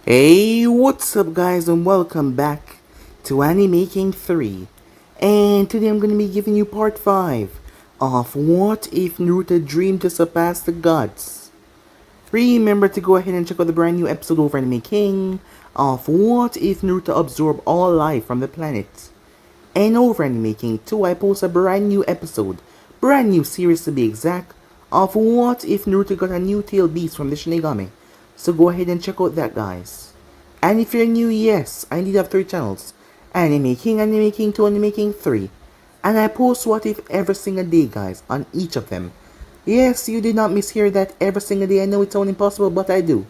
Hey, what's up guys and welcome back to Anime King 3. And today I'm going to be giving you part 5 of What If Naruto Dreamed to Surpass the Gods. Remember to go ahead and check out the brand new episode over Anime King of What If Naruto Absorbed All Life from the Planet. And over Anime King 2 I post a brand new episode, brand new series to be exact, of What If Naruto got a new tail beast from the Shinigami. So go ahead and check out that guys. And if you're new, yes, I indeed have 3 channels. Anime King 2, Anime King 3. And I post What If every single day guys, on each of them. Yes, you did not mishear that every single day. I know it sounds impossible, but I do.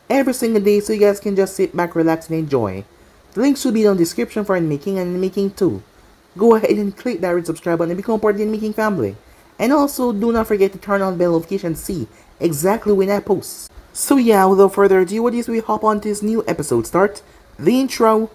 Every single day so you guys can just sit back, relax, and enjoy. The links will be down in the description for Anime King and Anime King 2. Go ahead and click that red subscribe button and become part of the Anime King family. And also, do not forget to turn on the bell notification to see exactly when I post. So yeah, without further ado, what is we hop on to this new episode start, the intro.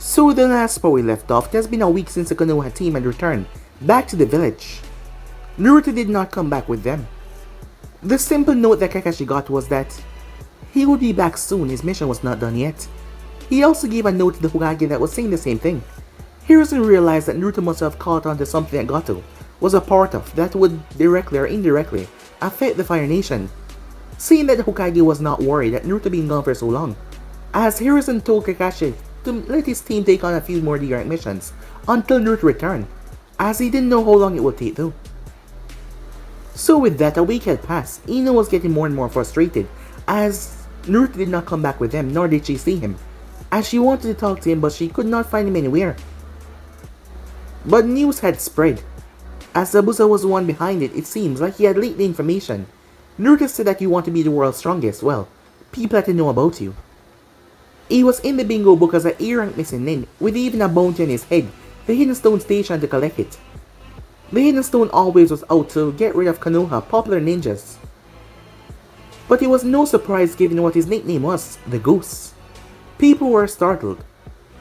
So the last spot we left off, it has been a week since the Konoha team had returned back to the village. Naruto did not come back with them. The simple note that Kakashi got was that he would be back soon, his mission was not done yet. He also gave a note to the Hokage that was saying the same thing. Hiruzen realized that Naruto must have caught on to something that Gato was a part of that would directly or indirectly affect the Fire Nation. Seeing that the Hokage was not worried that Naruto being gone for so long, as Hiruzen told Kakashi to let his team take on a few more direct missions until Naruto returned, as he didn't know how long it would take though. So with that, a week had passed. Ino was getting more and more frustrated as Naruto did not come back with them, nor did she see him, as she wanted to talk to him but she could not find him anywhere. But news had spread. As Zabuza was the one behind it, it seems like he had leaked the information. Naruto said that you want to be the world's strongest. Well, people had to know about you. He was in the bingo book as an A-rank missing nin, with even a bounty on his head, the Hidden Stone station to collect it. The Hidden Stone always was out to get rid of Konoha, popular ninjas. But it was no surprise given what his nickname was, the Goose. People were startled.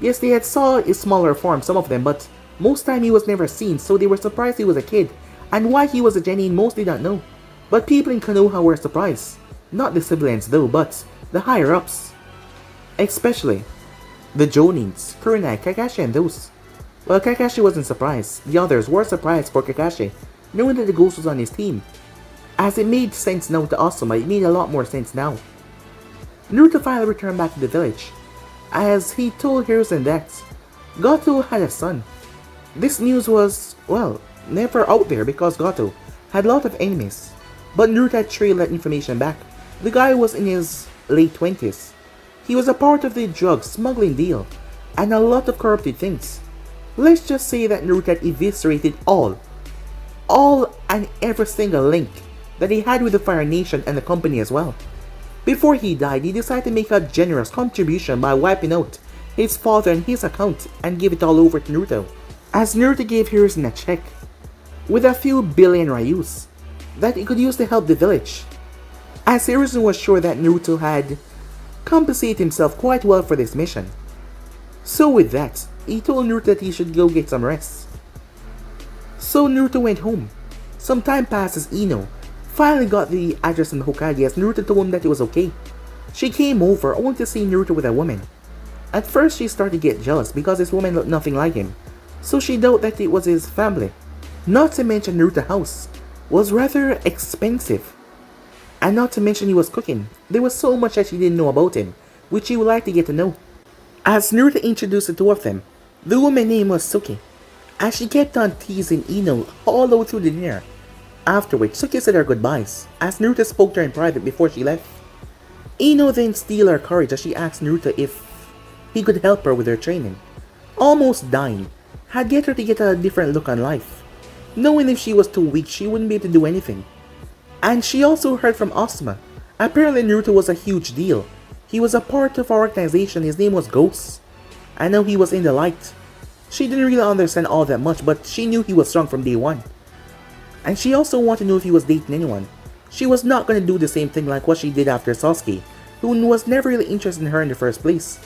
Yes, they had saw his smaller form, some of them, but most time he was never seen, so they were surprised he was a kid, and why he was a genin most did not know. But people in Konoha were surprised. Not the civilians though, but the higher-ups. Especially the Jonins, Kurenai, Kakashi and those. Well, Kakashi wasn't surprised. The others were surprised for Kakashi, knowing that the Ghost was on his team. As it made sense now to Asuma, it made a lot more sense now. Naruto finally returned back to the village, as he told Hiruzen that Gato had a son. This news was, well, never out there because Gato had a lot of enemies. But Naruto had trailed that information back. The guy was in his late 20s. He was a part of the drug smuggling deal, and a lot of corrupted things. Let's just say that Naruto had eviscerated all and every single link that he had with the Fire Nation and the company as well. Before he died, he decided to make a generous contribution by wiping out his father and his account and give it all over to Naruto. As Naruto gave Hiruzen a check with a few billion Ryus that he could use to help the village. As Hiruzen was sure that Naruto had compensated himself quite well for this mission. So with that, he told Naruto that he should go get some rest. So Naruto went home. Some time passed as Ino finally got the address from the Hokage as Naruto told him that it was okay. She came over only to see Naruto with a woman. At first she started to get jealous because this woman looked nothing like him, so she doubted that it was his family. Not to mention Naruto's house was rather expensive. And not to mention he was cooking. There was so much that she didn't know about him, which she would like to get to know. As Naruto introduced the two of them, the woman's name was Suki, as she kept on teasing Ino all the way through the dinner. After which, Suki said her goodbyes, as Naruto spoke to her in private before she left. Ino then steeled her courage as she asked Naruto if he could help her with her training. Almost dying, had get her to get a different look on life. knowing if she was too weak she wouldn't be able to do anything. And she also heard from Asuma. Apparently Naruto was a huge deal. He was a part of our organization, his name was Ghost. I know he was in the light. She didn't really understand all that much, but she knew he was strong from day one. And she also wanted to know if he was dating anyone. She was not going to do the same thing like what she did after Sasuke, who was never really interested in her in the first place.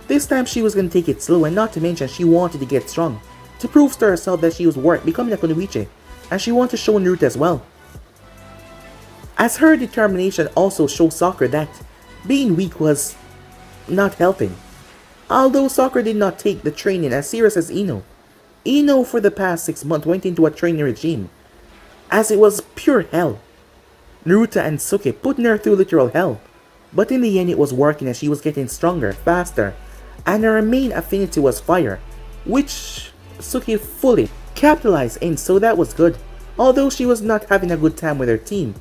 This time she was going to take it slow, and not to mention she wanted to get strong, to prove to herself that she was worth becoming a Kunoichi, and she wanted to show Naruto as well. As her determination also showed Sakura that being weak was not helping. Although Sakura did not take the training as serious as Ino. Ino for the past 6 months went into a training regime, as it was pure hell. Naruto and Suke put her through literal hell, but in the end it was working as she was getting stronger, faster, and her main affinity was fire, which Suke fully capitalized in, so that was good. Although she was not having a good time with her team,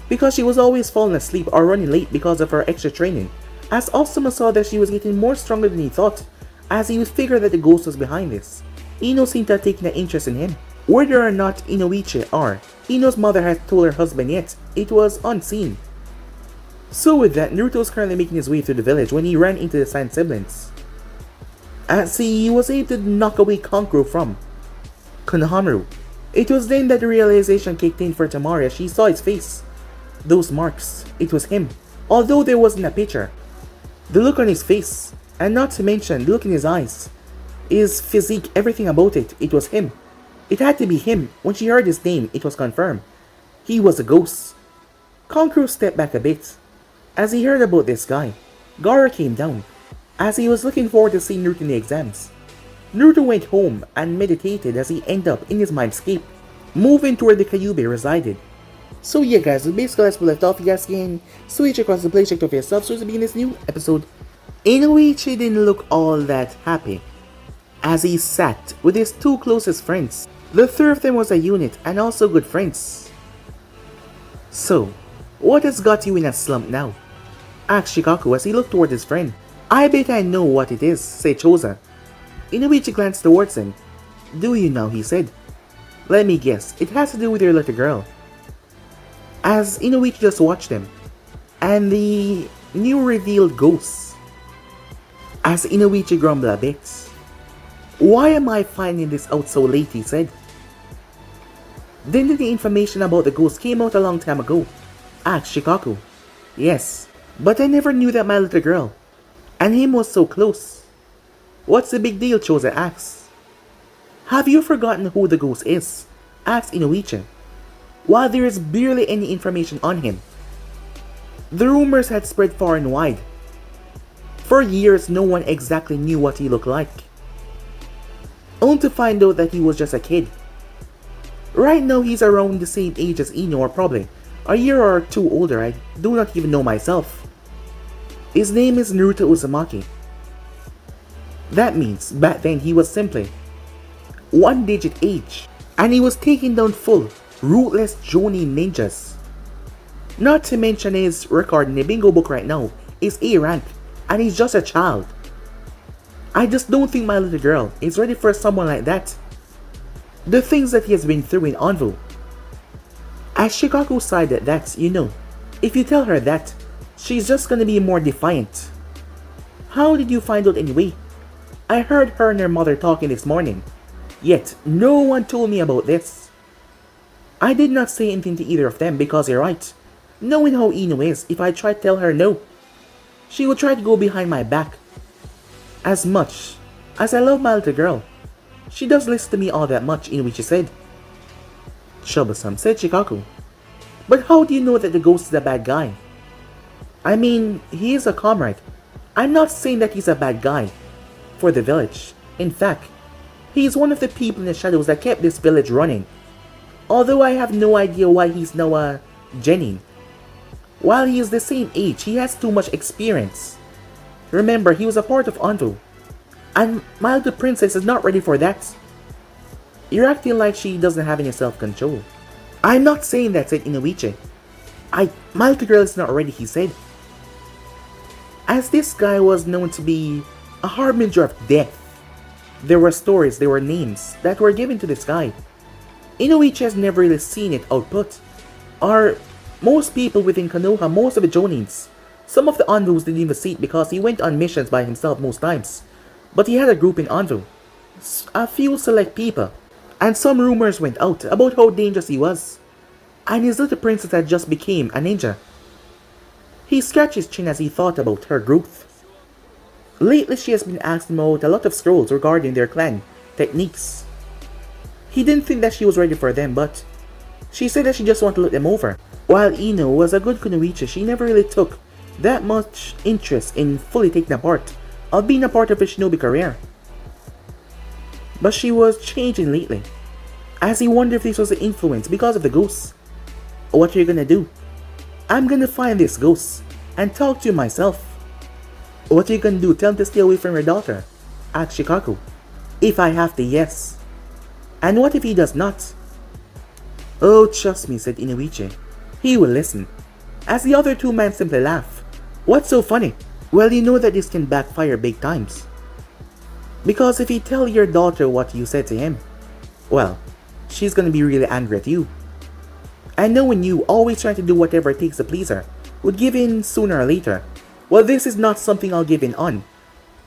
because she was always falling asleep or running late because of her extra training, as Asuma saw that she was getting more stronger than he thought, as he would figure that the ghost was behind this. Ino seemed to have taken an interest in him. Whether or not Inoichi or Ino's mother had told her husband yet, it was unseen. So with that, Naruto was currently making his way through the village when he ran into the Sand siblings, as he was able to knock away Kankuro from Konohamaru. It was then that the realization kicked in for Tamari as she saw his face. Those marks, it was him. Although there wasn't a picture, the look on his face, and not to mention the look in his eyes, his physique, everything about it, it was him. It had to be him. When she heard his name, it was confirmed. He was a ghost. Kankuro stepped back a bit as he heard about this guy. Gaara came down, as he was looking forward to seeing Naruto in the exams. Naruto went home and meditated as he ended up in his mindscape, moving toward the Kyuubi resided. So yeah guys, basically as we left off, you guys can switch across the play, check it out for yourself. So to begin this new episode, Inoichi didn't look all that happy as he sat with his two closest friends. The three of them was a unit and also good friends. So, what has got you in a slump now? Asked Shikaku as he looked toward his friend. I bet I know what it is, said Choza. Inoichi glanced towards him. Do you now, he said. Let me guess, it has to do with your little girl. As Inoichi just watched him, and the new revealed ghosts. As Inoichi grumbled a bit. Why am I finding this out so late, he said. Didn't the information about the ghost came out a long time ago? Asked Shikaku. Yes, but I never knew that my little girl and him was so close. What's the big deal, Choza asked. Have you forgotten who the ghost is? Asked Inoichi. While there is barely any information on him, the rumors had spread far and wide. For years, no one exactly knew what he looked like, only to find out that he was just a kid. Right now, he's around the same age as Ino, or probably a year or two older. I do not even know myself. His name is Naruto Uzumaki. That means back then he was simply one digit age, and he was taking down full ruthless Jonin ninjas. Not to mention his record in the bingo book right now is A rank, and he's just a child. I just don't think my little girl is ready for someone like that. The things that he has been through in Anvu. As Shikaku sighed at that, you know, if you tell her that, she's just gonna be more defiant. How did you find out anyway? I heard her and her mother talking this morning, yet no one told me about this. I did not say anything to either of them because you're right. Knowing how Ino is, if I try to tell her no, she would try to go behind my back. As much as I love my little girl, she does listen to me all that much, Inoichi said. Troublesome, said Shikaku. But how do you know that the ghost is a bad guy? I mean, he is a comrade. I'm not saying that he's a bad guy for the village. In fact, he is one of the people in the shadows that kept this village running. Although I have no idea why he's now a genin. While he is the same age, he has too much experience. Remember, he was a part of Anvu, and my little princess is not ready for that. You're acting like she doesn't have any self-control. I'm not saying that, said Inoichi. My little girl is not ready, he said. As this guy was known to be a harbinger of death, there were stories, there were names that were given to this guy. Inoichi has never really seen it output. Are most people within Konoha, most of the Jonins. Some of the Anvus didn't even see it because he went on missions by himself most times. But he had a group in Anvu. A few select people. And some rumors went out about how dangerous he was. And his little princess had just became a ninja. He scratched his chin as he thought about her growth. Lately she has been asking about a lot of scrolls regarding their clan techniques. He didn't think that she was ready for them, but she said that she just wanted to look them over. While Ino was a good kunoichi, she never really took that much interest in fully taking a part of being a part of his shinobi career. But she was changing lately, as he wondered if this was an influence because of the ghosts. What are you gonna do? I'm gonna find this ghost and talk to him myself. What are you gonna do? Tell him to stay away from your daughter? Asked Shikaku. If I have to, yes. And what if he does not? Oh, trust me, said Inoichi. He will listen. As the other two men simply laugh. What's so funny? Well, you know that this can backfire big times. Because if you tell your daughter what you said to him, well, she's gonna be really angry at you. And knowing you always trying to do whatever it takes to please her, would give in sooner or later. Well, this is not something I'll give in on.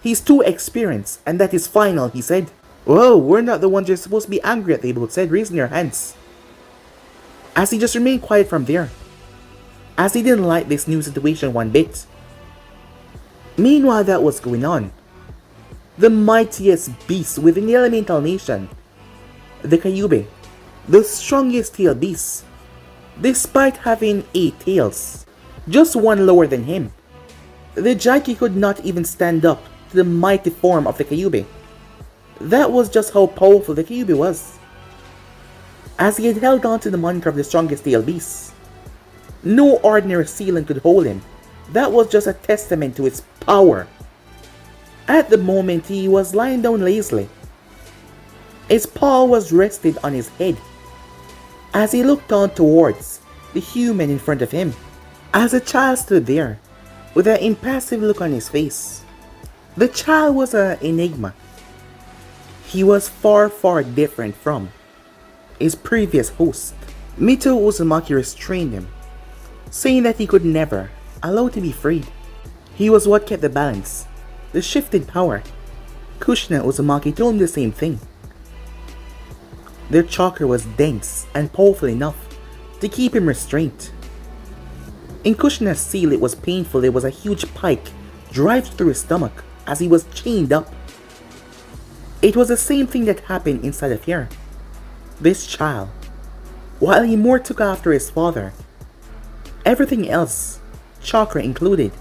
He's too experienced, and that is final, he said. Whoa, we're not the ones you're supposed to be angry at, they both said, raising their hands. As he just remained quiet from there, as he didn't like this new situation one bit. Meanwhile that was going on, the mightiest beast within the elemental nation, the Kyuubi, the strongest tail beast, despite having 8 tails, just one lower than him, the Jaiki could not even stand up to the mighty form of the Kyuubi. That was just how powerful the Kyuubi was. As he had held on to the moniker of the strongest tail beast, no ordinary sealant could hold him. That was just a testament to its power. At the moment he was lying down lazily. His paw was rested on his head as he looked on towards the human in front of him. As the child stood there with an impassive look on his face. The child was an enigma. He was far different from his previous host. Mito Uzumaki restrained him, saying that he could never allow to be freed. He was what kept the balance, the shifted power. Kushina Uzumaki told him the same thing. Their chakra was dense and powerful enough to keep him restrained. In Kushina's seal it was painful. There was a huge pike drive through his stomach as he was chained up. It was the same thing that happened inside of here. This child, while he more took after his father, everything else, chakra included,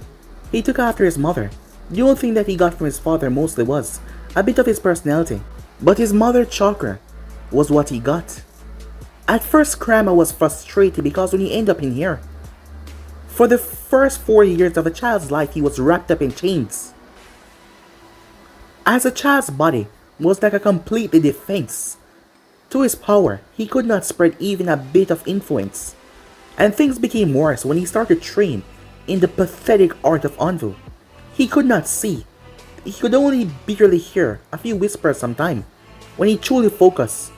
he took after his mother. The only thing that he got from his father mostly was a bit of his personality, but his mother chakra was what he got. At first Krama was frustrated because when he ended up in here, for the first 4 years of a child's life he was wrapped up in chains. As a child's body was like a completely defense to his power, he could not spread even a bit of influence. And things became worse when he started to train in the pathetic art of Anvu. He could not see. He could only barely hear a few whispers sometime when he truly focused.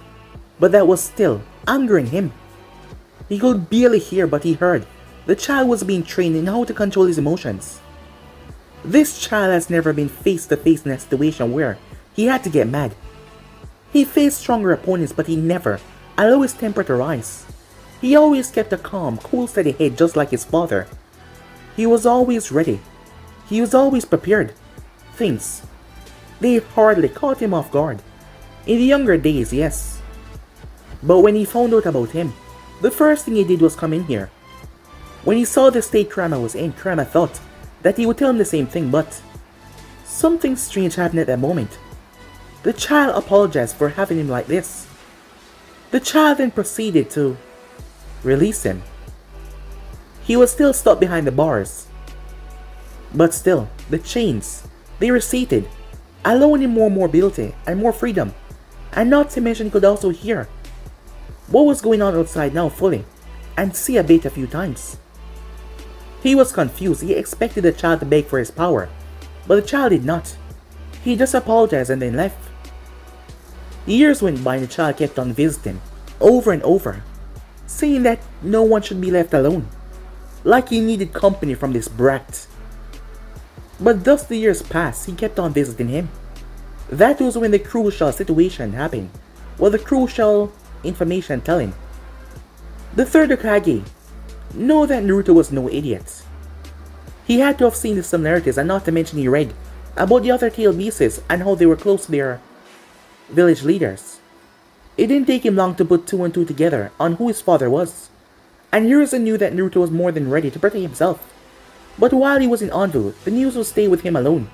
But that was still angering him. He could barely hear, but he heard. The child was being trained in how to control his emotions. This child has never been face to face in a situation where he had to get mad. He faced stronger opponents, but he never allowed his temper to rise. He always kept a calm, cool, steady head just like his father. He was always ready. He was always prepared. Things, they hardly caught him off guard. In the younger days, yes. But when he found out about him, the first thing he did was come in here. When he saw the state Krama was in, Krama thought that he would tell him the same thing, but something strange happened at that moment. The child apologized for having him like this. The child then proceeded to release him. He was still stuck behind the bars. But still, the chains, they receded, allowing him more mobility and more freedom. And not to mention he could also hear what was going on outside now fully, and see a bit a few times. He was confused. He expected the child to beg for his power, but the child did not. He just apologized and then left. Years went by and the child kept on visiting. over and over, saying that no one should be left alone, like he needed company from this brat. But thus the years passed, he kept on visiting him. That was when the crucial situation happened. Well, the crucial information telling. The third Hokage knew that Naruto was no idiot. He had to have seen the similarities, and not to mention he read about the other tailed beasts and how they were close to their village leaders. It didn't take him long to put two and two together on who his father was. And Hiruzen knew that Naruto was more than ready to protect himself. But while he was in Anvu, the news would stay with him alone.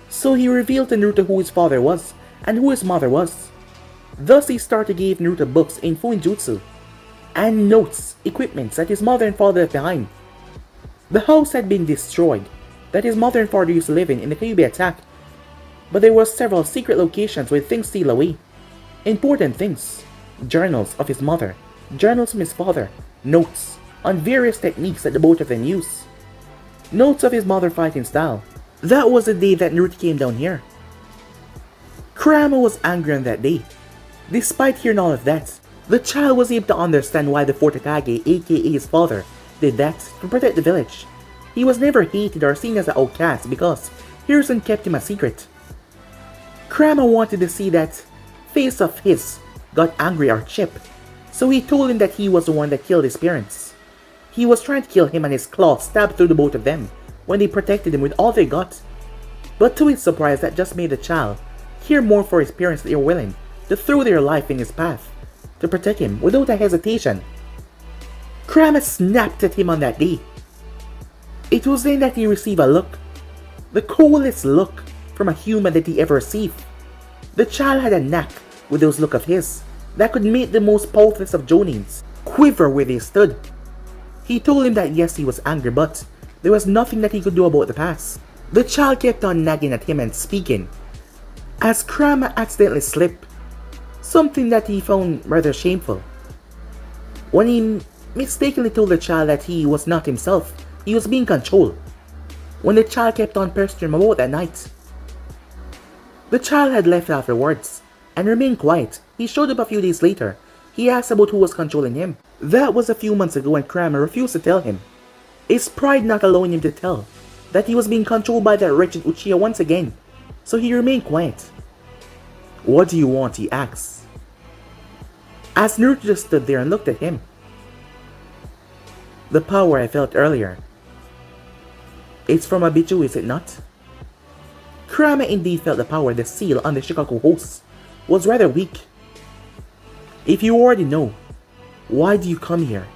So he revealed to Naruto who his father was and who his mother was. Thus he started to give Naruto books in Fuinjutsu and notes, equipments that his mother and father left behind. The house had been destroyed that his mother and father used to live in the Kyuubi attack, but there were several secret locations where things steal away. Important things, journals of his mother, journals from his father, notes on various techniques that the both of them use, notes of his mother fighting style. That was the day that Naruto came down here. Kurama was angry on that day. Despite hearing all of that, the child was able to understand why the fourth Hokage, aka his father, did that to protect the village. He was never hated or seen as an outcast because Hiruzen kept him a secret. Kurama wanted to see that face of his got angry or chipped, so he told him that he was the one that killed his parents. He was trying to kill him and his claw stabbed through the both of them when they protected him with all they got. But to his surprise, that just made the child care more for his parents that they were willing to throw their life in his path to protect him without a hesitation. Kurama snapped at him on that day. It was then that he received a look, the coolest look from a human that he ever received. The child had a knack with those looks of his that could make the most powerful of Jonins quiver where they stood. He told him that yes, he was angry, but there was nothing that he could do about the past. The child kept on nagging at him and speaking, as Kurama accidentally slipped, something that he found rather shameful. When he mistakenly told the child that he was not himself, he was being controlled. When the child kept on pestering him about that night, the child had left afterwards and remained quiet. He showed up a few days later. He asked about who was controlling him. That was a few months ago when Kurama refused to tell him, his pride not allowing him to tell that he was being controlled by that wretched Uchiha once again, so he remained quiet. "What do you want?" he asked, as Naruto just stood there and looked at him. "The power I felt earlier. It's from a Bichu, is it not?" Kurama indeed felt the power. The seal on the Shikaku host was rather weak. "If you already know, why do you come here?"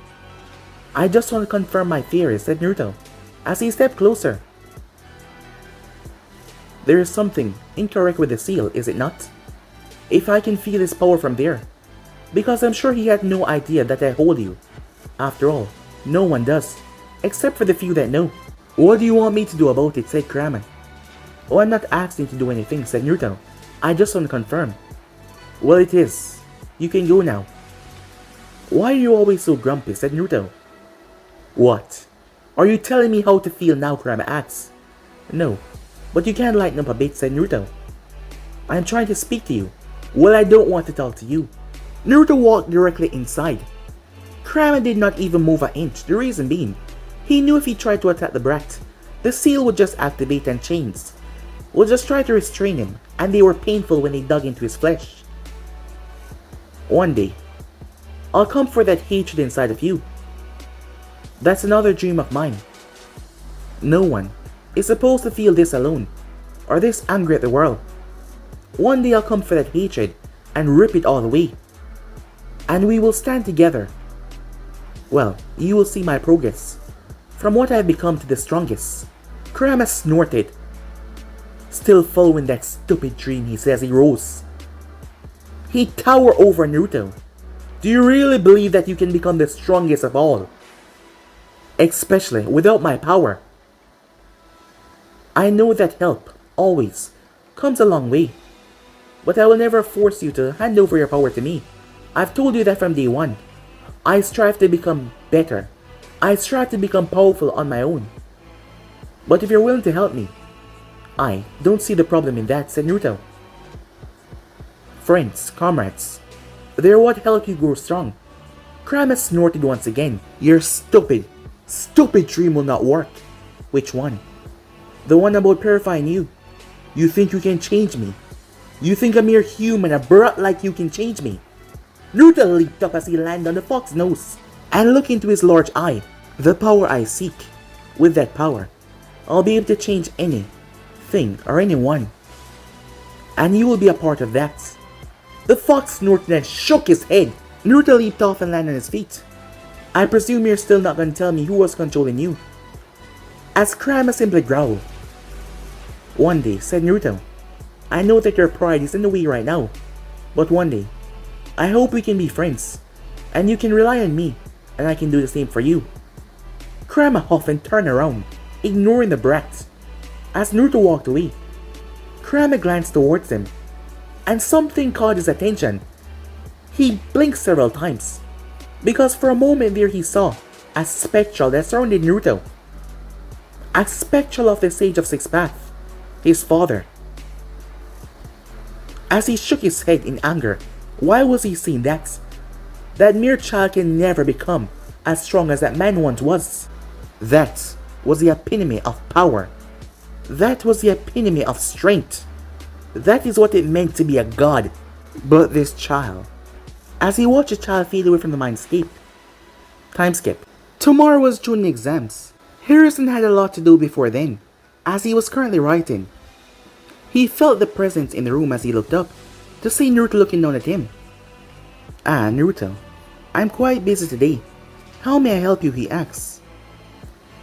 "I just want to confirm my theories," said Naruto, as he stepped closer. "There is something incorrect with the seal, is it not? If I can feel his power from there, because I'm sure he had no idea that I hold you. After all, no one does, except for the few that know." "What do you want me to do about it?" said Kurama. "Oh, I'm not asking to do anything," said Naruto. "I just want to confirm." "Well, it is. You can go now." "Why are you always so grumpy?" said Naruto. "What? Are you telling me how to feel now?" Kurama asked. "No, but you can lighten up a bit," said Naruto. "I am trying to speak to you." "Well, I don't want to talk to you." Naruto walked directly inside. Kurama did not even move an inch, the reason being, he knew if he tried to attack the brat, the seal would just activate and chains would just try to restrain him, and they were painful when they dug into his flesh. "One day, I'll come for that hatred inside of you. That's another dream of mine. No one is supposed to feel this alone, or this angry at the world. One day I'll come for that hatred and rip it all away. And we will stand together. Well, you will see my progress, from what I've become to the strongest." Kurama snorted. Still following that stupid dream, he says, he rose. He towered over Naruto. "Do you really believe that you can become the strongest of all? Especially without my power? I know that help, always, comes a long way. But I will never force you to hand over your power to me. I've told you that from day one. I strive to become better. I strive to become powerful on my own. But if you're willing to help me, I don't see the problem in that," said Naruto. "Friends, comrades, They're what help you grow strong. Kurama snorted once again. Your stupid dream will not work. Which one? The one about purifying you. You think you can change me? You think a mere human, a brat like you can change me? Naruto leaped up as he landed on the fox's nose and looked into his large eye. The power I seek. With that power, I'll be able to change anything or anyone. And you will be a part of that. The fox snorted and shook his head. Naruto leaped off and landed on his feet. I presume you're still not going to tell me who was controlling you. As Kurama simply growled. One day, said Naruto, I know that your pride is in the way right now, but one day, I hope we can be friends, and you can rely on me, and I can do the same for you. Kurama huffed and turned around, ignoring the brat. As Naruto walked away, Kurama glanced towards him, and something caught his attention. He blinked several times, because for a moment there he saw a spectral that surrounded Naruto. A spectral of the Sage of Six Paths, his father. As he shook his head in anger, why was he seeing that? That mere child can never become as strong as that man once was. That was the epitome of power. That was the epitome of strength. That is what it meant to be a god. But this child, as he watched the child fade away from the mindscape. Time skip. Tomorrow was June exams. Harrison had a lot to do before then, as he was currently writing. He felt the presence in the room as he looked up, to see Naruto looking down at him. Ah, Naruto, I'm quite busy today. How may I help you, he asks.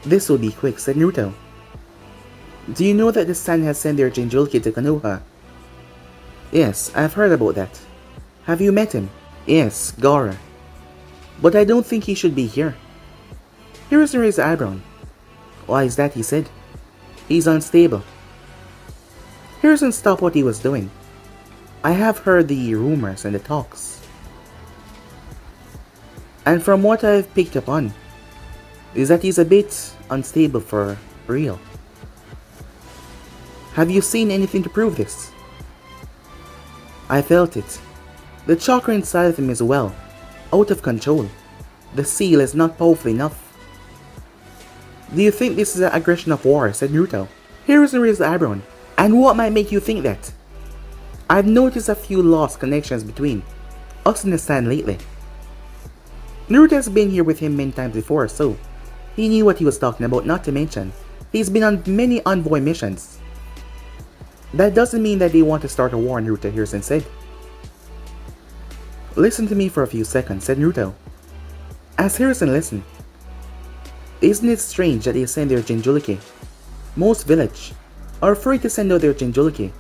This will be quick, said Naruto. Do you know that the Sun has sent their Jinchuriki to Konoha? Yes, I've heard about that. Have you met him? Yes, Gaara. But I don't think he should be here. Harrison raised an eyebrow. Why is that, he said. He's unstable. Harrison stopped what he was doing. I have heard the rumors and the talks. And from what I've picked up on, is that he's a bit unstable for real. Have you seen anything to prove this? I felt it. The chakra inside of him is well, out of control. The seal is not powerful enough. Do you think this is an aggression of war? Said Naruto. Harrison raised the eyebrow. And what might make you think that? I've noticed a few lost connections between us and the Sand lately. Naruto has been here with him many times before, so he knew what he was talking about, not to mention, he's been on many envoy missions. That doesn't mean that they want to start a war, Naruto Harrison said. Listen to me for a few seconds, said Naruto. As Harrison listened, isn't it strange that they send their Jinchuriki? Most village are afraid to send out their Jinchuriki.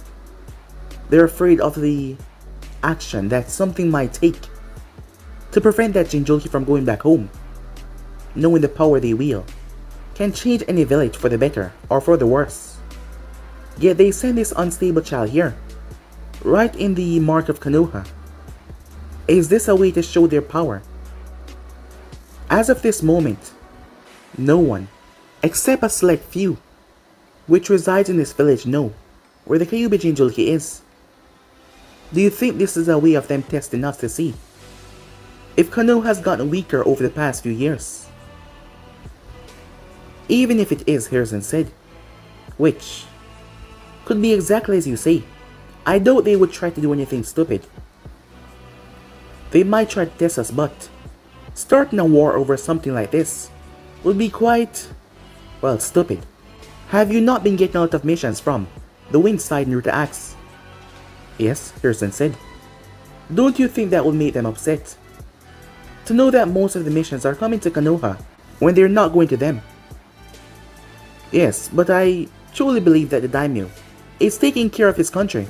They're afraid of the action that something might take to prevent that Jinchuriki from going back home. Knowing the power they wield can change any village for the better or for the worse. Yet they send this unstable child here, right in the mark of Konoha. Is this a way to show their power? As of this moment, no one, except a select few, which resides in this village know where the Kyuubi Jinchuriki is. Do you think this is a way of them testing us to see if Konoha has gotten weaker over the past few years? Even if it is, Harrison said, which could be exactly as you say, I doubt they would try to do anything stupid. They might try to test us, but starting a war over something like this would be quite, well, stupid. Have you not been getting out of missions from the wind side, Naruto asks? Yes, Harrison said. Don't you think that would make them upset? To know that most of the missions are coming to Konoha when they're not going to them. Yes, but I truly believe that the daimyo is taking care of his country.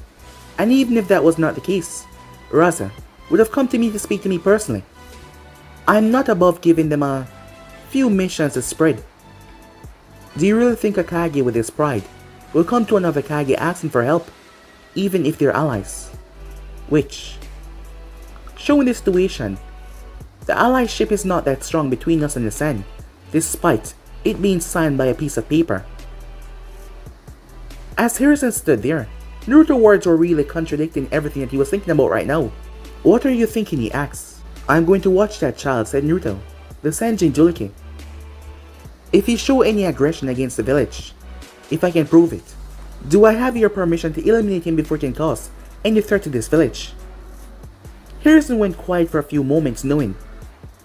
And even if that was not the case, Raza would have come to me to speak to me personally. I'm not above giving them a few missions to spread. Do you really think a Kage with his pride will come to another Kage asking for help, even if they're allies? Which, showing the situation, the allyship is not that strong between us and the Sand, despite it being signed by a piece of paper. As Harrison stood there, Naruto's words were really contradicting everything that he was thinking about right now. What are you thinking, he asks. I'm going to watch that child, said Naruto, the Sanjin Juliki. If he show any aggression against the village, if I can prove it, do I have your permission to eliminate him before it can cause any threat to this village? Harrison went quiet for a few moments, knowing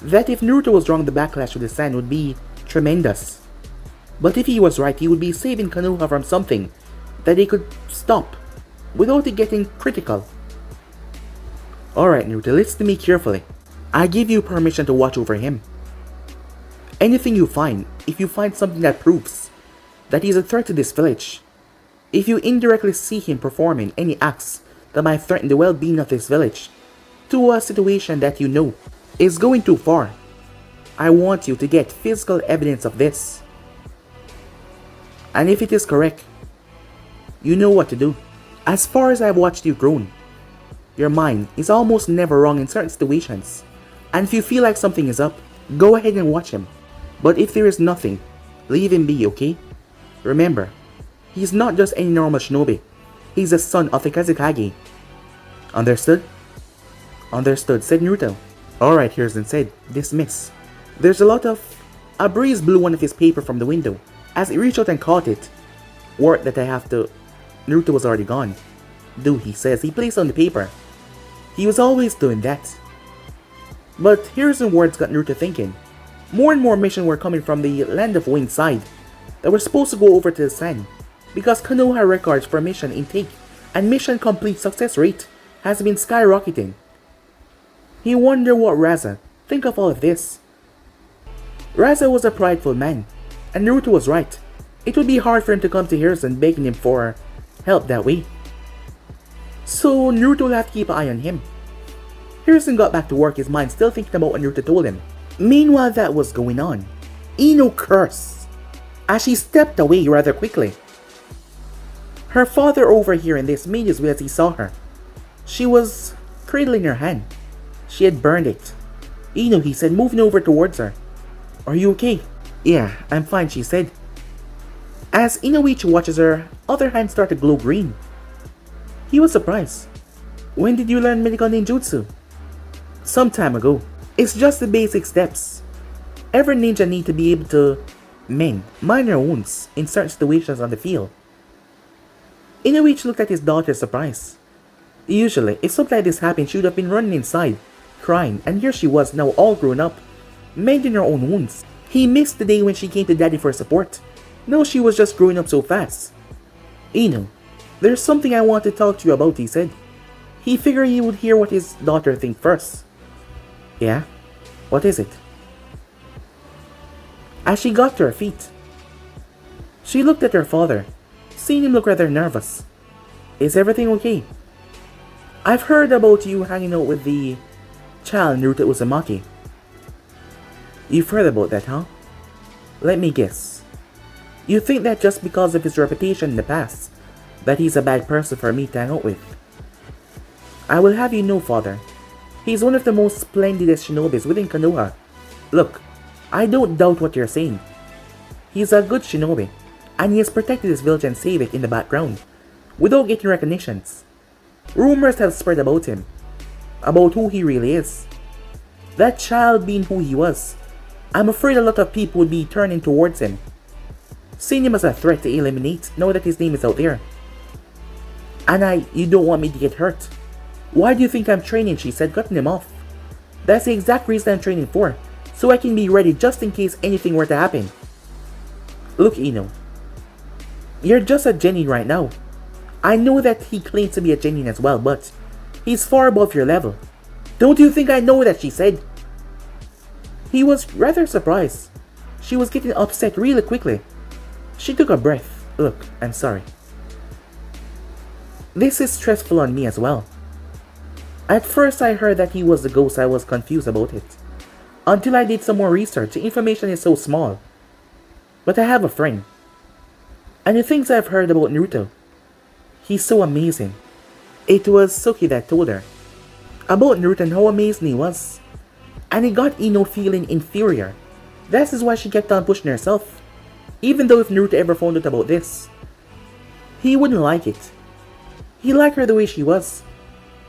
that if Naruto was wrong, the backlash with the sand would be tremendous. But if he was right, he would be saving Konoha from something that they could stop without it getting critical. Alright Naruto, listen to me carefully. I give you permission to watch over him. Anything you find, if you find something that proves that he's a threat to this village, if you indirectly see him performing any acts that might threaten the well-being of this village, to a situation that you know is going too far, I want you to get physical evidence of this. And if it is correct, you know what to do. As far as I've watched you grown, your mind is almost never wrong in certain situations. And if you feel like something is up, go ahead and watch him. But if there is nothing, leave him be, okay? Remember, he's not just any normal shinobi. He's the son of the Kazekage. Understood? Understood, said Naruto. Alright, Hiruzen said, dismiss. There's a breeze blew one of his paper from the window. As he reached out and caught it, work that I have to... Naruto was already gone. Do, he says, he placed on the paper. He was always doing that. But Hiruzen's words got Naruto thinking. More and more missions were coming from the Land of Winged side that were supposed to go over to the sand, because Konoha records for mission intake and mission complete success rate has been skyrocketing. He wondered what Raza think of all of this. Raza was a prideful man, and Naruto was right. It would be hard for him to come to Hiruzen begging him for help that way. So Naruto will have to keep an eye on him. Hiruzen got back to work, his mind still thinking about what Naruto told him. Meanwhile that was going on, Ino cursed as she stepped away rather quickly. Her father overhearing this made his way as he saw her. She was cradling her hand. She had burned it. Ino, he said, moving over towards her. Are you okay? Yeah, I'm fine, she said. As Inoichi watches her, other hand start to glow green. He was surprised. When did you learn medical ninjutsu? Some time ago. It's just the basic steps. Every ninja need to be able to mend minor wounds in certain situations on the field. Inoichi looked at his daughter surprised. Usually, if something like this happened, she would have been running inside, crying, and here she was now all grown up, mending her own wounds. He missed the day when she came to daddy for support. No, she was just growing up so fast. Ino, there's something I want to talk to you about, he said. He figured he would hear what his daughter think first. Yeah? What is it? As she got to her feet, she looked at her father, seeing him look rather nervous. Is everything okay? I've heard about you hanging out with the child Naruto Uzumaki. You've heard about that, huh? Let me guess. You think that just because of his reputation in the past, that he's a bad person for me to hang out with? I will have you know, father, he's one of the most splendidest shinobis within Konoha. Look, I don't doubt what you're saying. He's a good shinobi, and he has protected his village and saved it in the background, without getting recognitions. Rumors have spread about him, about who he really is. That child being who he was, I'm afraid a lot of people would be turning towards him, seeing him as a threat to eliminate now that his name is out there. And you don't want me to get hurt. Why do you think I'm training, she said, cutting him off. That's the exact reason I'm training for, so I can be ready just in case anything were to happen. Look, Ino, you're just a genin right now. I know that he claims to be a genin as well, but he's far above your level. Don't you think I know that, she said. He was rather surprised. She was getting upset really quickly. She took a breath. Look, I'm sorry. This is stressful on me as well. At first I heard that he was the ghost, I was confused about it. Until I did some more research, the information is so small. But I have a friend. And the things I've heard about Naruto, he's so amazing. It was Suki that told her about Naruto and how amazing he was. And it got Ino feeling inferior. That is why she kept on pushing herself. Even though if Naruto ever found out about this, he wouldn't like it. He liked her the way she was.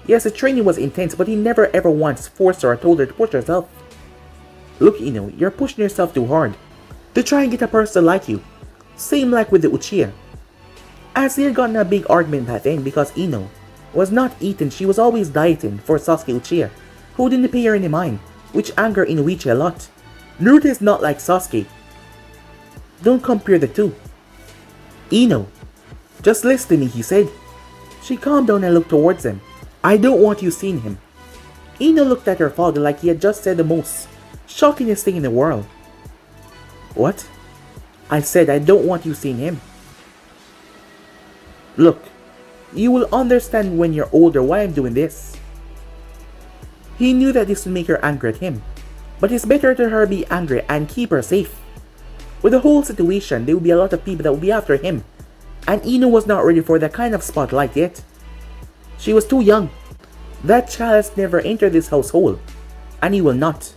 Yes, the training was intense, but he never ever once forced her or told her to push herself. Look, Ino, you're pushing yourself too hard to try and get a person to like you. Same like with the Uchiha. As they had gotten a big argument back then because Ino was not eating, she was always dieting for Sasuke Uchiha, who didn't pay her any mind, which angered Inoichi a lot. Naruto is not like Sasuke. Don't compare the two. Ino, just listen to me, he said. She calmed down and looked towards him. I don't want you seeing him. Ino looked at her father like he had just said the most shockingest thing in the world. What? I said I don't want you seeing him. Look, you will understand when you're older why I'm doing this. He knew that this would make her angry at him, but it's better to her be angry and keep her safe. With the whole situation, there will be a lot of people that will be after him, and Ino was not ready for that kind of spotlight yet. She was too young. That child has never entered this household, and he will not.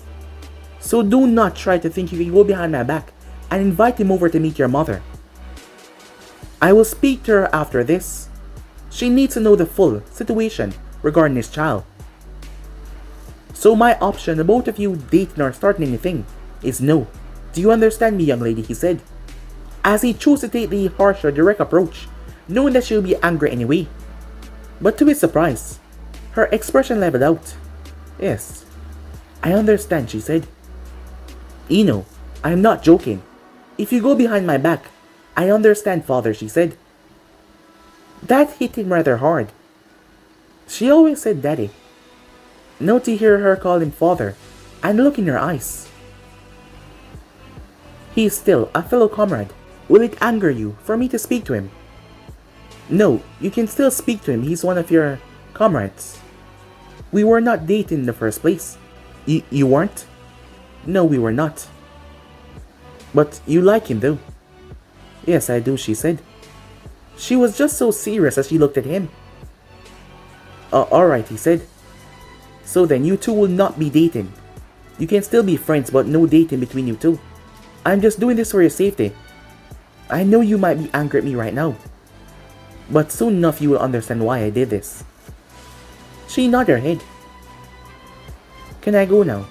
So do not try to think you can go behind my back and invite him over to meet your mother. I will speak to her after this. She needs to know the full situation regarding this child. So my option, the both of you dating or starting anything, is no. Do you understand me, young lady? He said, as he chose to take the harsher, direct approach, knowing that she will be angry anyway. But to his surprise, her expression leveled out. Yes, I understand, she said. Ino, I am not joking. If you go behind my back, I understand, father, she said. That hit him rather hard. She always said daddy. Now to hear her call him father, and look in her eyes. He is still a fellow comrade. Will it anger you for me to speak to him? No, you can still speak to him. He's one of your comrades. We were not dating in the first place. You weren't? No, we were not. But you like him though. Yes, I do, she said. She was just so serious as she looked at him. Alright, he said. So then you two will not be dating. You can still be friends, but no dating between you two. I'm just doing this for your safety. I know you might be angry at me right now, but soon enough you will understand why I did this. She nodded her head. Can I go now?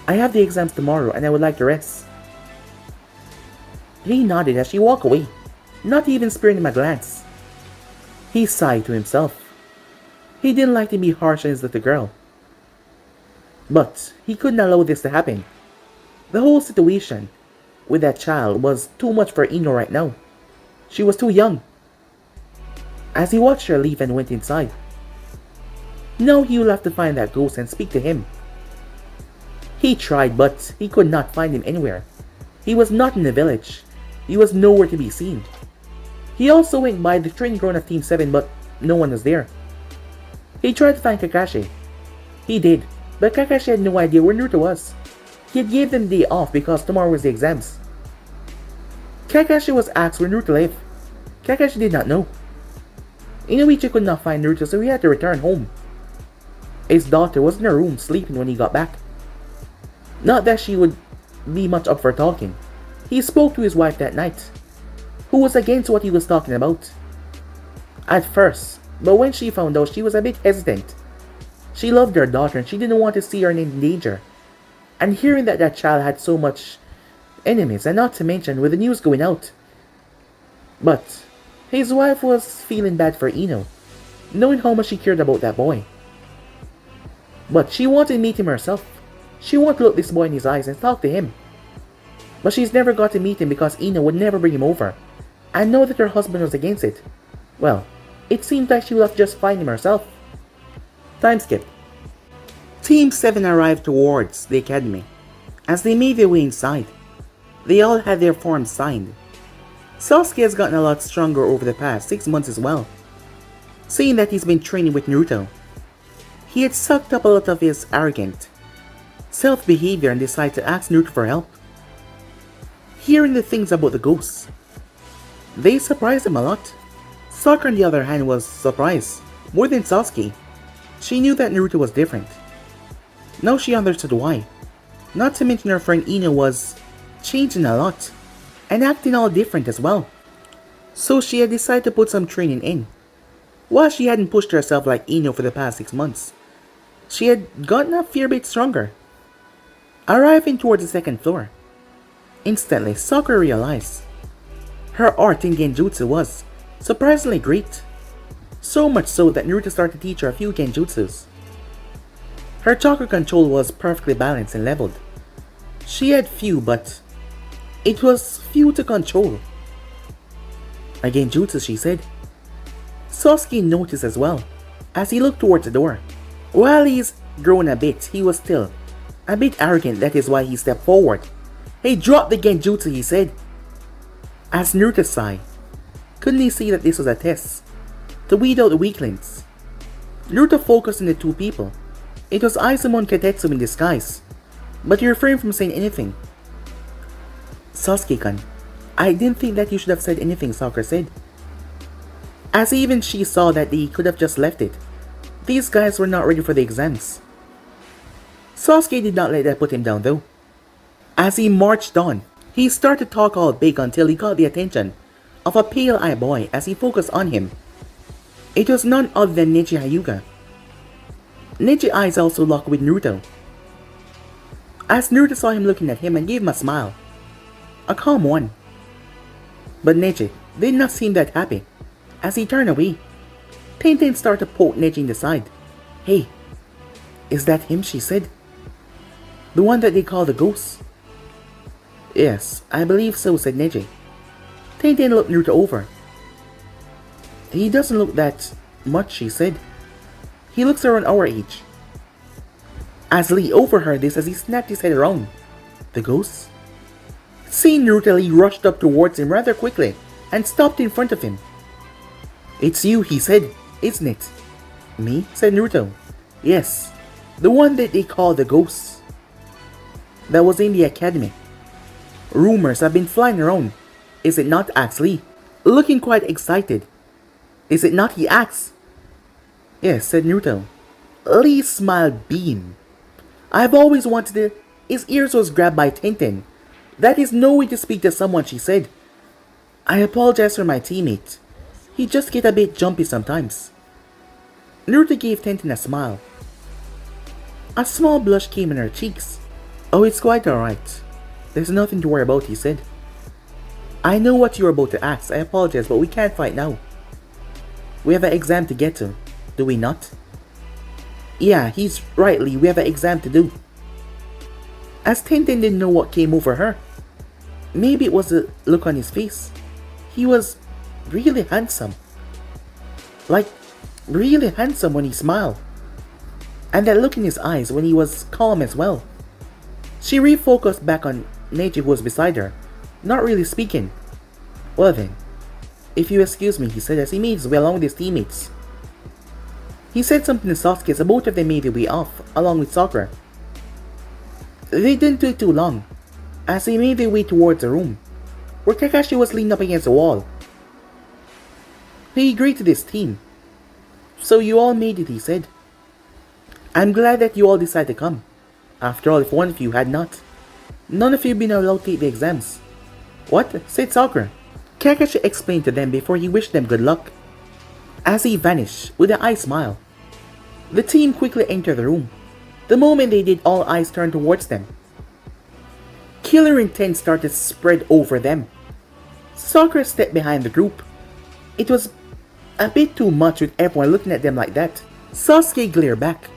I have the exams tomorrow and I would like to rest. He nodded as she walked away, not even sparing him a glance. He sighed to himself. He didn't like to be harsh on his little girl, but he couldn't allow this to happen. The whole situation with that child was too much for Ino right now. She was too young. As he watched her leave and went inside, now he will have to find that ghost and speak to him. He tried, but he could not find him anywhere. He was not in the village. He was nowhere to be seen. He also went by the training ground of Team 7, but no one was there. He tried to find Kakashi. He did, but Kakashi had no idea where Naruto was. He had gave them the day off because tomorrow was the exams. Kakashi was asked where Naruto lived. Kakashi did not know. Inoichi could not find Naruto, so he had to return home. His daughter was in her room sleeping when he got back. Not that she would be much up for talking. He spoke to his wife that night, who was against what he was talking about. At first, but when she found out, she was a bit hesitant. She loved her daughter and she didn't want to see her in danger. And hearing that that child had so much enemies, and not to mention with the news going out. But his wife was feeling bad for Ino, knowing how much she cared about that boy. But she wanted to meet him herself. She wanted to look this boy in his eyes and talk to him. But she's never got to meet him because Ino would never bring him over, and know that her husband was against it. Well, it seemed like she would have to just find him herself. Time skip. Team 7 arrived towards the academy. As they made their way inside, they all had their forms signed. Sasuke has gotten a lot stronger over the past 6 months as well, seeing that he's been training with Naruto. He had sucked up a lot of his arrogant self-behavior and decided to ask Naruto for help. Hearing the things about the ghosts, they surprised him a lot. Sakura on the other hand was surprised, more than Sasuke. She knew that Naruto was different. Now she understood why. Not to mention her friend Ino was changing a lot, and acting all different as well. So she had decided to put some training in. While she hadn't pushed herself like Ino for the past 6 months, she had gotten a fair bit stronger. Arriving towards the second floor, instantly Sakura realized her art in genjutsu was surprisingly great. So much so that Naruto started to teach her a few genjutsus. Her chakra control was perfectly balanced and leveled. She had few, but it was few to control. A genjutsu, she said. Sasuke noticed as well, as he looked towards the door. While he's grown a bit, he was still a bit arrogant, that is why he stepped forward. Hey, drop the genjutsu, he said. As Naruto sighed, couldn't he see that this was a test to weed out the weaklings? Naruto focused on the two people. It was Izumon Katetsu in disguise, but he refrained from saying anything. Sasuke-kun, I didn't think that you should have said anything, Sakura said. As even she saw that they could have just left it. These guys were not ready for the exams. Sasuke did not let that put him down though. As he marched on, he started to talk all big until he caught the attention of a pale-eyed boy as he focused on him. It was none other than Neji Hyuga. Neji's eyes also locked with Naruto. As Naruto saw him looking at him and gave him a smile. A calm one. But Neji did not seem that happy. As he turned away, Tenten started to poke Neji in the side. Hey, is that him, she said. The one that they call the ghost? Yes, I believe so, said Neji. Tenten looked Naruto over. He doesn't look that much, she said. He looks around our age. As Lee overheard this as he snapped his head around. The ghost? Seeing Naruto, Lee rushed up towards him rather quickly and stopped in front of him. It's you, he said, isn't it? Me? Said Naruto. Yes, the one that they call the ghost. That was in the academy. Rumors have been flying around. Is it not? Asked Lee, looking quite excited. Is it not? He asked. Yes, said Naruto. Lee's smile beamed. I've always wanted to. His ears was grabbed by Tenten. That is no way to speak to someone, she said. I apologize for my teammate. He just get a bit jumpy sometimes. Naruto gave Tenten a smile. A small blush came in her cheeks. Oh, it's quite alright. There's nothing to worry about, he said. I know what you're about to ask. I apologize, but we can't fight now. We have an exam to get to, do we not? Yeah, he's right, Lee. We have an exam to do. As Tenten didn't know what came over her. Maybe it was the look on his face. He was really handsome. Like, really handsome when he smiled. And that look in his eyes when he was calm as well. She refocused back on Neji, who was beside her, not really speaking. Well then, if you excuse me, he said as he made his way along with his teammates. He said something to Sasuke as both of them made their way off, along with Sakura. They didn't do it too long, as they made their way towards the room, where Kakashi was leaning up against the wall. He greeted his team. So you all made it, he said. I'm glad that you all decided to come. After all, if one of you had not, none of you been allowed to take the exams. What? Said Sakura. Kakashi explained to them before he wished them good luck. As he vanished with an eye smile, the team quickly entered the room. The moment they did, all eyes turned towards them. Killer intent started to spread over them. Sakura stepped behind the group. It was a bit too much with everyone looking at them like that. Sasuke glared back,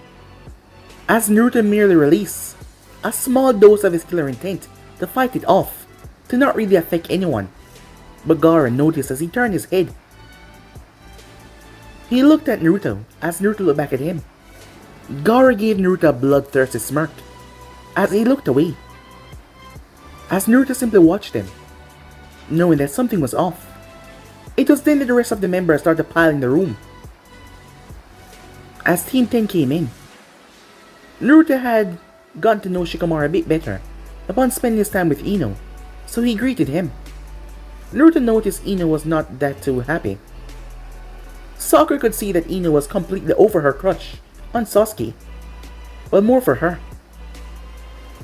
as Naruto merely released a small dose of his killer intent to fight it off, to not really affect anyone. But Gaara noticed as he turned his head. He looked at Naruto as Naruto looked back at him. Gaara gave Naruto a bloodthirsty smirk as he looked away, as Naruto simply watched him, knowing that something was off. It was then that the rest of the members started piling the room. As Team 10 came in, Naruto had gotten to know Shikamaru a bit better upon spending his time with Ino, so he greeted him. Naruto noticed Ino was not that too happy. Sakura could see that Ino was completely over her crush on Sasuke, but more for her.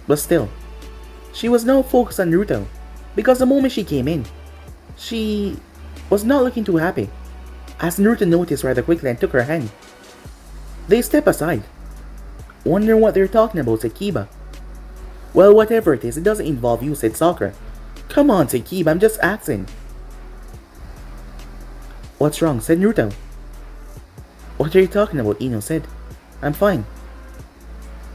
But still, she was now focused on Naruto, because the moment she came in, she was not looking too happy. as Naruto noticed rather quickly and took her hand. They step aside. Wondering what they're talking about, said Kiba. Well, whatever it is, it doesn't involve you, said Sakura. Come on, said Kiba, I'm just asking. What's wrong, said Naruto. What are you talking about, Ino said. I'm fine.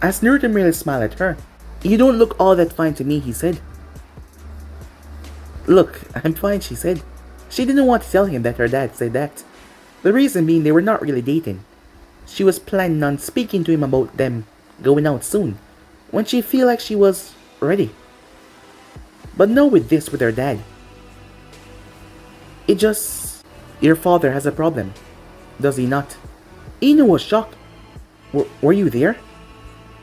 As Naruto merely smiled at her. You don't look all that fine to me, he said. Look, I'm fine, she said. She didn't want to tell him that her dad said that. The reason being they were not really dating. She was planning on speaking to him about them going out soon, when she feel like she was ready. But no with this with her dad. It just... Your father has a problem, does he not? Ino was shocked. Were you there?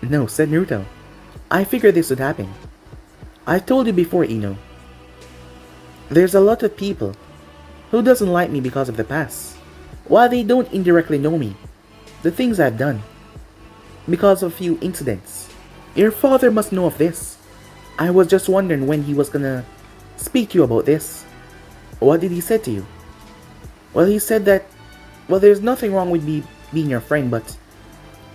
No, said Naruto. I figured this would happen. I told you before, Ino. There's a lot of people who doesn't like me because of the past, while they don't indirectly know me, the things I've done, because of a few incidents. Your father must know of this. I was just wondering when he was gonna speak to you about this. What did he say to you? Well, he said that, well, there's nothing wrong with me being your friend, but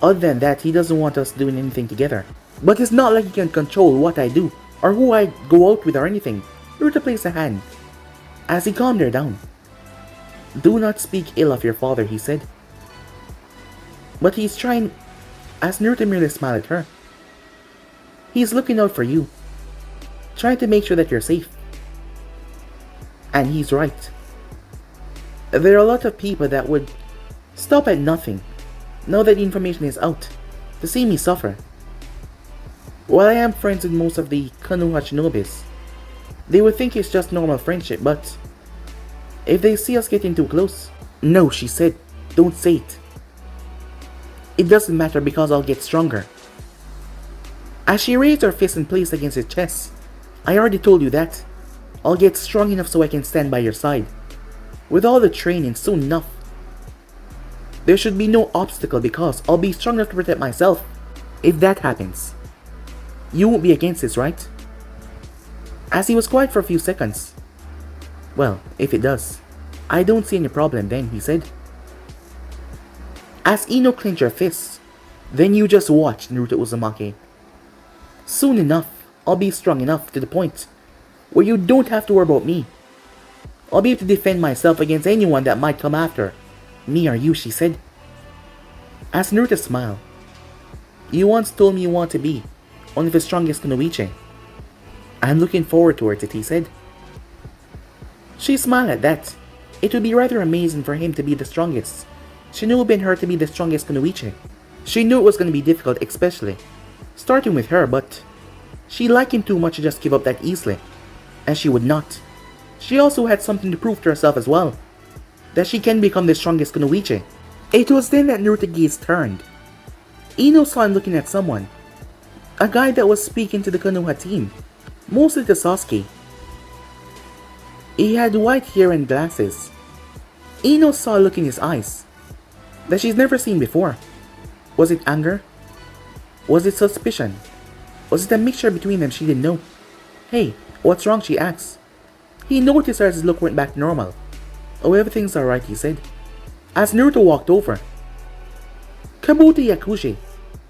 other than that, he doesn't want us doing anything together. But it's not like he can control what I do, or who I go out with or anything. Naruto placed a hand, as he calmed her down. Do not speak ill of your father, he said. But he's trying, as Naruto merely smiled at her. He's looking out for you, trying to make sure that you're safe. And he's right. There are a lot of people that would stop at nothing, now that the information is out, to see me suffer. While I am friends with most of the Konoha Shinobis, they would think it's just normal friendship, but if they see us getting too close... No, she said, don't say it. It doesn't matter because I'll get stronger. As she raised her fist and placed against his chest, I already told you that. I'll get strong enough so I can stand by your side. With all the training, soon enough. There should be no obstacle because I'll be strong enough to protect myself. If that happens, you won't be against this, right? As he was quiet for a few seconds. Well, if it does, I don't see any problem then, he said. As Ino clenched her fists, then you just watch, Naruto Uzumaki. Soon enough, I'll be strong enough to the point where you don't have to worry about me. I'll be able to defend myself against anyone that might come after me or you, she said. As Naruto smiled. You once told me you want to be one of the strongest Kunoichi. I'm looking forward to it, he said. She smiled at that. It would be rather amazing for him to be the strongest. Shinobi and her to be the strongest Kunoichi. She knew it was going to be difficult, especially starting with her, but she liked him too much to just give up that easily. And she would not. She also had something to prove to herself as well, that she can become the strongest Kunoichi. It was then that Naruto's gaze turned. Ino saw him looking at someone. A guy that was speaking to the Konoha team, mostly to Sasuke. He had white hair and glasses. Ino saw a look in his eyes that she's never seen before. Was it anger? Was it suspicion? Was it a mixture between them she didn't know? Hey, what's wrong, she asked. He noticed her as his look went back to normal. Oh, everything's alright, he said. As Naruto walked over, Kabuto Yakushi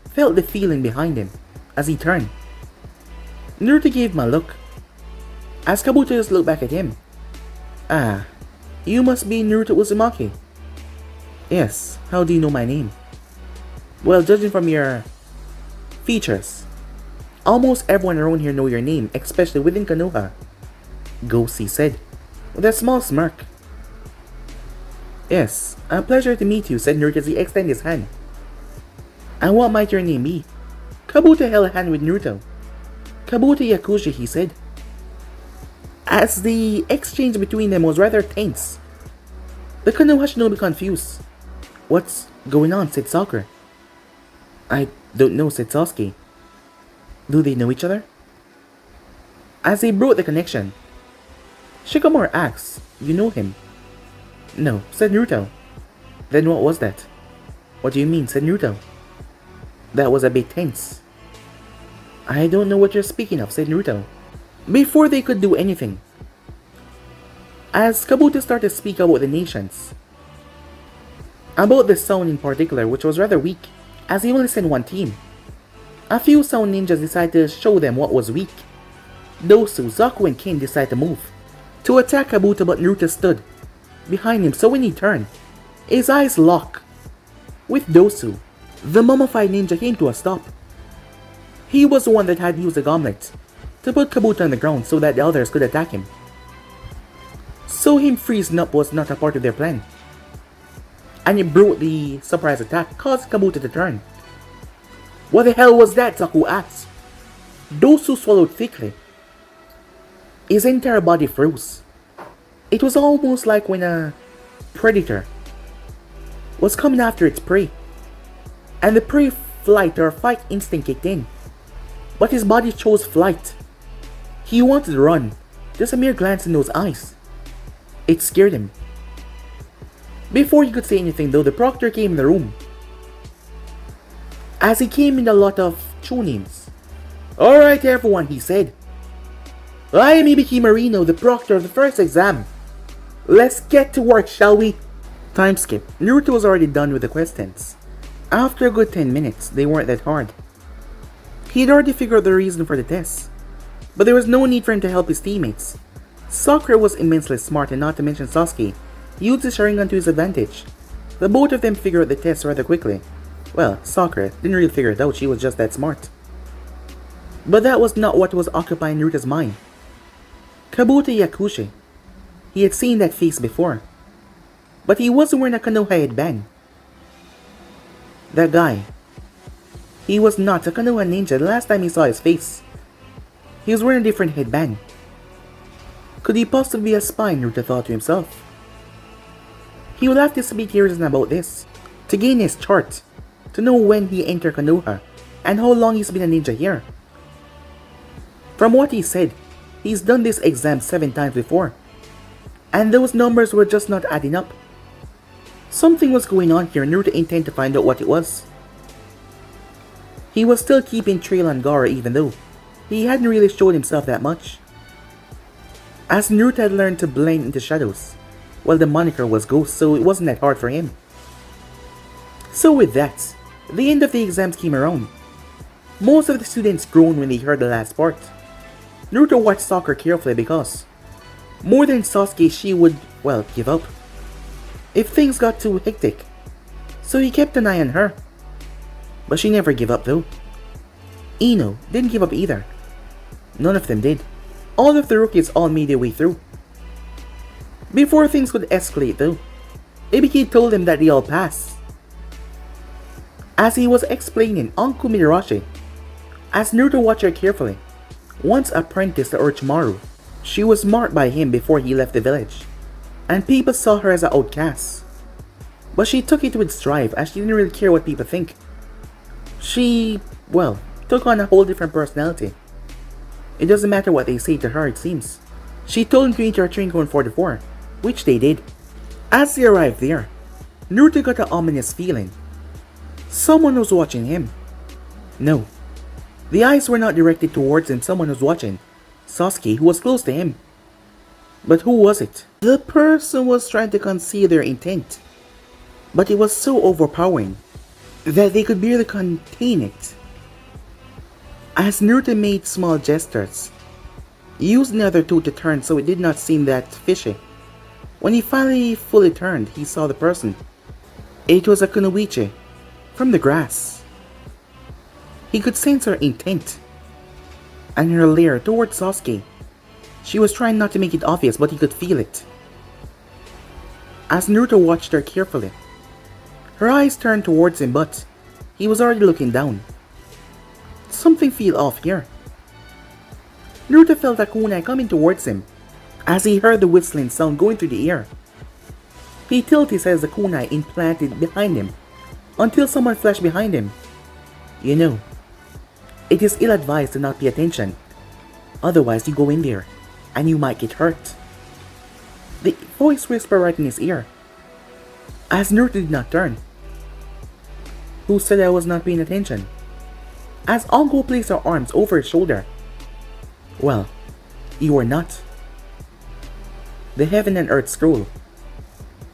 felt the feeling behind him as he turned. Naruto gave him a look. As Kabuto just looked back at him. Ah, you must be Naruto Uzumaki. Yes, how do you know my name? Well, judging from your features, almost everyone around here know your name, especially within Konoha. Ghost, he said, with a small smirk. Yes, a pleasure to meet you, said Naruto as he extended his hand. And what might your name be? Kabuto held a hand with Naruto. Kabuto Yakushi, he said. As the exchange between them was rather tense, the Konoha Shinobi confused. What's going on, said Sakura. I don't know, said Sasuke. Do they know each other? As they broke the connection, Shikamaru asked, you know him? No, said Naruto. Then what was that? What do you mean, said Naruto. That was a bit tense. I don't know what you're speaking of, said Naruto. Before they could do anything, as Kabuto started to speak about the nations, About the sound in particular, which was rather weak, as he only sent one team. A few sound ninjas decided to show them what was weak. Dosu, Zaku, and Ken decided to move to attack Kabuto, but Naruto stood behind him, so when he turned, his eyes locked with Dosu. The mummified ninja came to a stop. He was the one that had used the gauntlet to put Kabuto on the ground so that the others could attack him. So him freezing up was not a part of their plan. And it brought the surprise attack, caused Kabuto to turn. What the hell was that? Zaku asked. Dosu swallowed thickly. His entire body froze. It was almost like when a predator was coming after its prey, and the prey flight or fight instinct kicked in. But his body chose flight. He wanted to run, just a mere glance in those eyes. It scared him. Before he could say anything though, the proctor came in the room. As he came in a lot of names. Alright everyone, he said. I am Ibiki Marino, the proctor of the first exam. Let's get to work, shall we? Time skip. Naruto was already done with the questions. After a good 10 minutes, they weren't that hard. He had already figured out the reason for the tests, but there was no need for him to help his teammates. Sakura was immensely smart, and not to mention Sasuke used his Sharingan to his advantage. The both of them figured out the tests rather quickly. Well, Sakura didn't really figure it out, she was just that smart. But that was not what was occupying Naruto's mind. Kabuto Yakushi. He had seen that face before, but he wasn't wearing a Konoha headband. That guy. He was not a Konoha ninja the last time he saw his face. He was wearing a different headband. Could he possibly be a spy, Naruto thought to himself. He will have to speak to Hiruzen about this, to gain his chart, to know when he entered Konoha, and how long he's been a ninja here. From what he said, he's done this exam 7 times before, and those numbers were just not adding up. Something was going on here, and Naruto intended to find out what it was. He was still keeping trail on Gaara even though he hadn't really showed himself that much. As Naruto had learned to blend into shadows, well, the moniker was Ghost, so it wasn't that hard for him. So with that, the end of the exams came around. Most of the students groaned when they heard the last part. Naruto watched Sakura carefully because, more than Sasuke, she would, well, give up if things got too hectic. So he kept an eye on her. But she never gave up though. Ino didn't give up either. None of them did. All of the rookies all made their way through. Before things could escalate though, Ibiki told them that they all passed. As he was explaining, Anko Midarashi, as Naruto watched her carefully, once apprenticed to Orochimaru, she was marked by him before he left the village, and people saw her as an outcast. But she took it with strive as she didn't really care what people think. She, well, took on a whole different personality. It doesn't matter what they say to her, it seems. She told them to enter her training ground 44, which they did. As they arrived there, Naruto got an ominous feeling. Someone was watching him. No, the eyes were not directed towards him, someone was watching Sasuke, who was close to him. But who was it? The person was trying to conceal their intent, but it was so overpowering that they could barely contain it. As Naruto made small gestures, he used the other two to turn so it did not seem that fishy. When he finally fully turned, he saw the person. It was a Kunoichi from the grass. He could sense her intent and her leer towards Sasuke. She was trying not to make it obvious, but he could feel it. As Naruto watched her carefully, her eyes turned towards him, but he was already looking down. Something felt off here. Naruto felt a kunai coming towards him as he heard the whistling sound going through the air. He tilted his head as the kunai implanted behind him until someone flashed behind him. You know, it is ill-advised to not pay attention. Otherwise you go in there and you might get hurt. The voice whispered right in his ear. As Naruto did not turn. Who said I was not paying attention? As Anko placed her arms over his shoulder. Well, you were not. The heaven and earth scroll.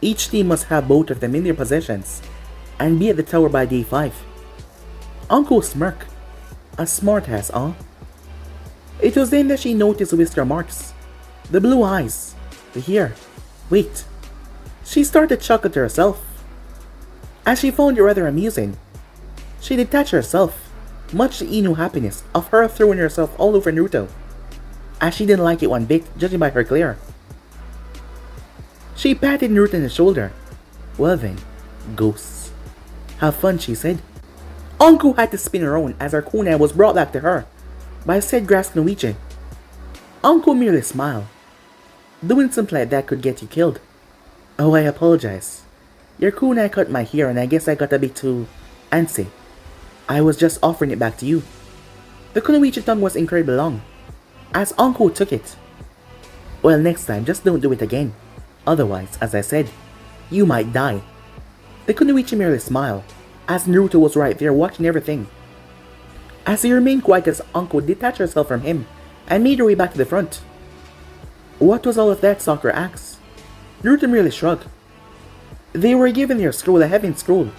Each team must have both of them in their possessions and be at the tower by day 5. Uncle smirked. A smart ass, huh? It was then that she noticed the whisker marks, the blue eyes, the hair. Wait. She started to chuckle to herself. As she found it rather amusing, she detached herself, much to Inu's happiness of her throwing herself all over Naruto, as she didn't like it one bit, judging by her glare. She patted Naruto on the shoulder. Well then, ghosts. Have fun, she said. Anko had to spin around as her kunai was brought back to her by said grass Kunoichi. Anko merely smiled. Doing something like that could get you killed. Oh, I apologize. Your kunai cut my hair and I guess I got a bit too antsy. I was just offering it back to you. The Kunoichi tongue was incredibly long, as Anko took it. Well, next time, just don't do it again. Otherwise, as I said, you might die. The Kunoichi merely smiled, as Naruto was right there watching everything. As he remained quiet as Anko detached herself from him and made her way back to the front. What was all of that? Sakura asked. Naruto merely shrugged. They were given their scroll, a heaven scroll,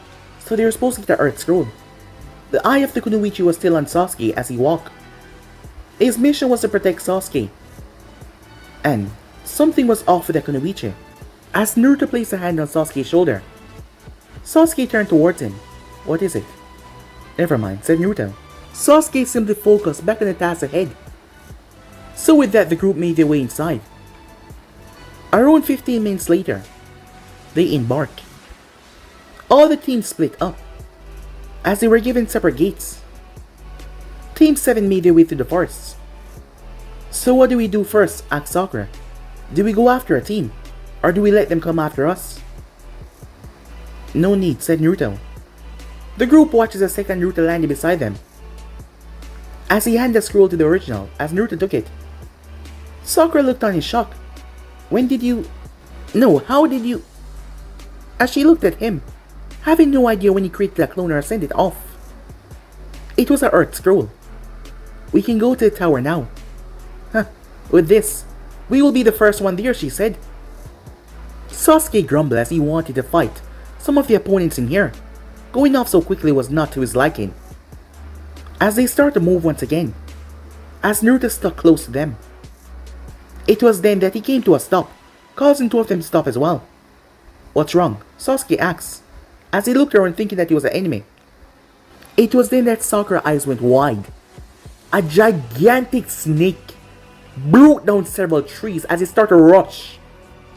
so they were supposed to get the earth scroll. The eye of the Kunoichi was still on Sasuke as he walked. His mission was to protect Sasuke. And something was off with the Kunoichi, as Naruto placed a hand on Sasuke's shoulder. Sasuke turned towards him. What is it? Never mind, said Naruto. Sasuke simply focused back on the task ahead. So with that, the group made their way inside. Around 15 minutes later, they embarked. All the teams split up, as they were given separate gates. Team 7 made their way through the forest. So what do we do first? Asked Sakura. Do we go after a team, or do we let them come after us? No need, said Naruto. The group watches a second Naruto landing beside them, as he handed the scroll to the original, as Naruto took it. Sakura looked on in shock. When did you... No, how did you... As she looked at him, having no idea when he created a clone or sent it off. It was an earth scroll. We can go to the tower now. Huh, with this, we will be the first one there, she said. Sasuke grumbled as he wanted to fight some of the opponents in here. Going off so quickly was not to his liking. As they started to move once again, as Naruto stuck close to them. It was then that he came to a stop, causing two of them to stop as well. What's wrong? Sasuke asked, as he looked around thinking that he was an enemy. It was then that Sakura's eyes went wide. A gigantic snake broke down several trees as it started to rush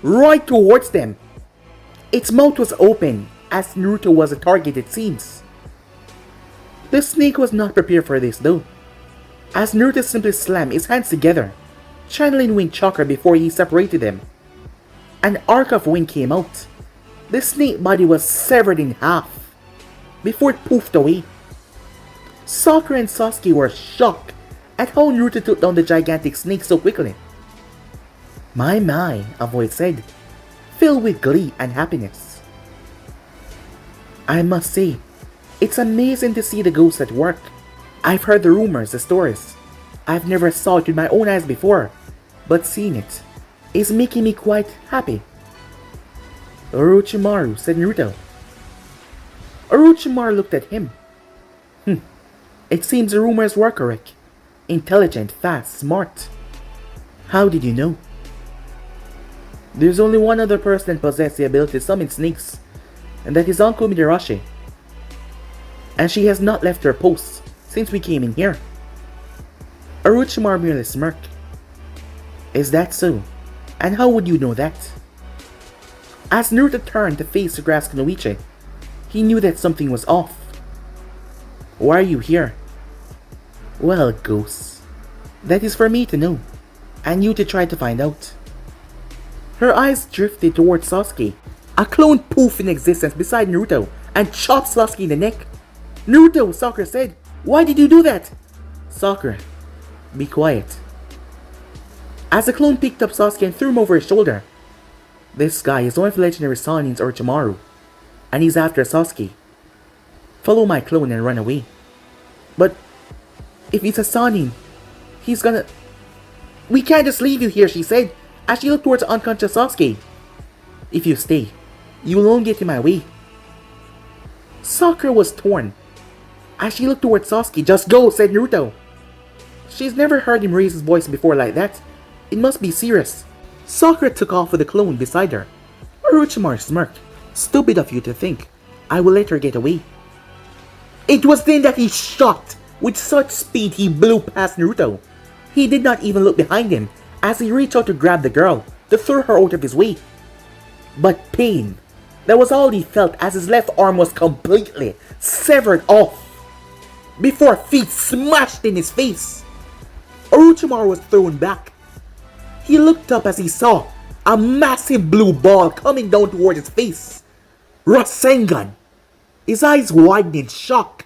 right towards them. Its mouth was open, as Naruto was a target, it seems. The snake was not prepared for this though, as Naruto simply slammed his hands together, channeling wind chakra before he separated them. An arc of wind came out. The snake body was severed in half, before it poofed away. Sakura and Sasuke were shocked at how Naruto took down the gigantic snake so quickly. My, a voice said, filled with glee and happiness. I must say, it's amazing to see the ghosts at work. I've heard the rumors, the stories. I've never saw it with my own eyes before, but seeing it is making me quite happy. Orochimaru, said Naruto. Orochimaru looked at him. It seems the rumors were correct. Intelligent, fast, smart. How did you know? There's only one other person that possesses the ability to summon snakes, and that is Uncle Midarashi. And she has not left her post since we came in here. Orochimaru merely smirked. Is that so? And how would you know that? As Naruto turned to face the grass Kunoichi, he knew that something was off. Why are you here? Well, ghosts. That is for me to know, and you to try to find out. Her eyes drifted towards Sasuke. A clone poofed in existence beside Naruto and chopped Sasuke in the neck. Naruto, Sakura said. Why did you do that? Sakura, be quiet. As the clone picked up Sasuke and threw him over his shoulder. This guy is one of the legendary Sanins Orochimaru, and he's after Sasuke. Follow my clone and run away. But if he's a Sanin, he's gonna... We can't just leave you here, she said, as she looked towards the unconscious Sasuke. If you stay, You won't get in my way. Sakura was torn. As she looked towards Sasuke, just go, said Naruto. She's never heard him raise his voice before like that. It must be serious. Sakura took off with the clone beside her. Orochimaru smirked. Stupid of you to think I will let her get away. It was then that he shot. With such speed he blew past Naruto. He did not even look behind him as he reached out to grab the girl, to throw her out of his way. But pain, that was all he felt as his left arm was completely severed off, before feet smashed in his face. Orochimaru was thrown back. He looked up as he saw a massive blue ball coming down towards his face. Rasengan! His eyes widened in shock.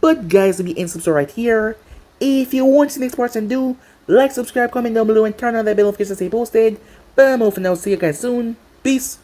But guys, if you ain't subscribed right here, if you want to see the next part and do, like, subscribe, comment down below, and turn on that bell notification to stay posted. But I'm off for now. See you guys soon. Peace.